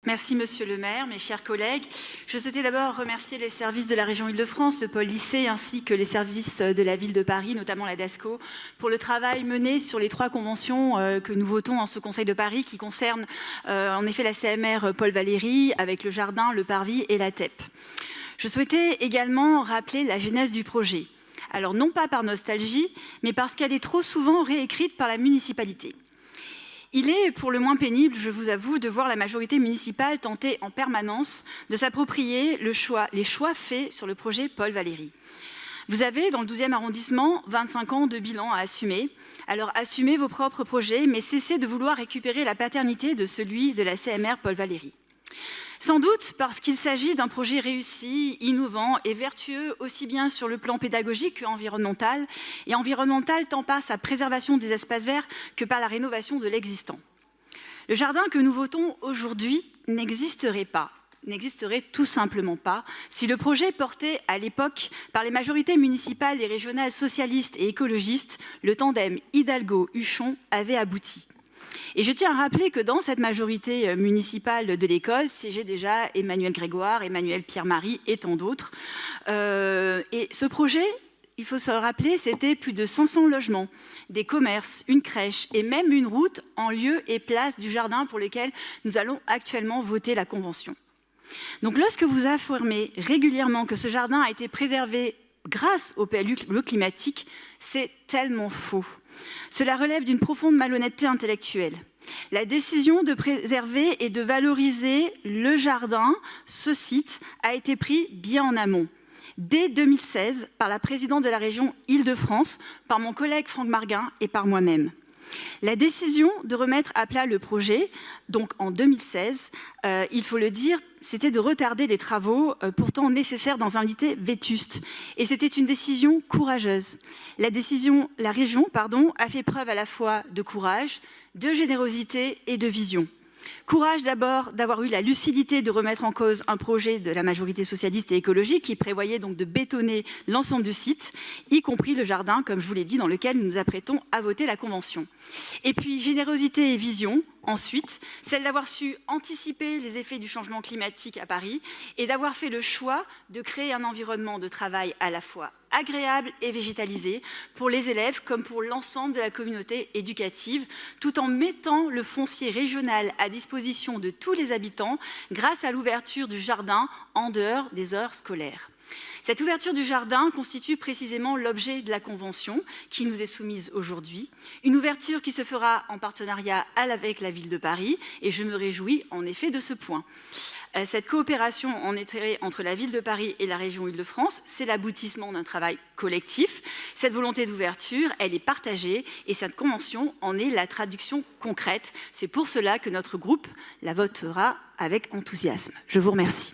Merci Monsieur le maire, mes chers collègues. Je souhaitais d'abord remercier les services de la région Île-de-France, le pôle lycée, ainsi que les services de la ville de Paris, notamment la DASCO, pour le travail mené sur les 3 conventions que nous votons en ce Conseil de Paris, qui concernent en effet la CMR Paul Valéry, avec le jardin, le parvis et la TEP. Je souhaitais également rappeler la genèse du projet. Alors non pas par nostalgie, mais parce qu'elle est trop souvent réécrite par la municipalité. Il est pour le moins pénible, je vous avoue, de voir la majorité municipale tenter en permanence de s'approprier les choix faits sur le projet Paul Valéry. Vous avez, dans le 12e arrondissement, 25 ans de bilan à assumer. Alors assumez vos propres projets, mais cessez de vouloir récupérer la paternité de celui de la CMR Paul Valéry. Sans doute parce qu'il s'agit d'un projet réussi, innovant et vertueux aussi bien sur le plan pédagogique qu'environnemental, et environnemental tant par sa préservation des espaces verts que par la rénovation de l'existant. Le jardin que nous votons aujourd'hui n'existerait tout simplement pas si le projet porté à l'époque par les majorités municipales et régionales socialistes et écologistes, le tandem Hidalgo-Huchon, avait abouti. Et je tiens à rappeler que dans cette majorité municipale de l'école siégeaient déjà Emmanuel Grégoire, Emmanuel Pierre-Marie et tant d'autres. Et ce projet, il faut se rappeler, c'était plus de 500 logements, des commerces, une crèche et même une route en lieu et place du jardin pour lequel nous allons actuellement voter la convention. Donc lorsque vous affirmez régulièrement que ce jardin a été préservé grâce au PLU climatique, c'est tellement faux. Cela relève d'une profonde malhonnêteté intellectuelle. La décision de préserver et de valoriser le jardin, ce site, a été prise bien en amont. Dès 2016, par la présidente de la région Île-de-France, par mon collègue Franck Marguin et par moi-même. La décision de remettre à plat le projet, donc en 2016, il faut le dire, c'était de retarder les travaux pourtant nécessaires dans un lycée vétuste. Et c'était une décision courageuse. La région a fait preuve à la fois de courage, de générosité et de vision. Courage d'abord d'avoir eu la lucidité de remettre en cause un projet de la majorité socialiste et écologique qui prévoyait donc de bétonner l'ensemble du site, y compris le jardin, comme je vous l'ai dit, dans lequel nous nous apprêtons à voter la convention. Et puis générosité et vision, ensuite, celle d'avoir su anticiper les effets du changement climatique à Paris et d'avoir fait le choix de créer un environnement de travail à la fois agréable et végétalisé pour les élèves comme pour l'ensemble de la communauté éducative, tout en mettant le foncier régional à disposition de tous les habitants grâce à l'ouverture du jardin en dehors des heures scolaires. Cette ouverture du jardin constitue précisément l'objet de la convention qui nous est soumise aujourd'hui. Une ouverture qui se fera en partenariat avec la ville de Paris et je me réjouis en effet de ce point. Cette coopération en effet entre la ville de Paris et la région Île-de-France, c'est l'aboutissement d'un travail collectif. Cette volonté d'ouverture, elle est partagée et cette convention en est la traduction concrète. C'est pour cela que notre groupe la votera avec enthousiasme. Je vous remercie.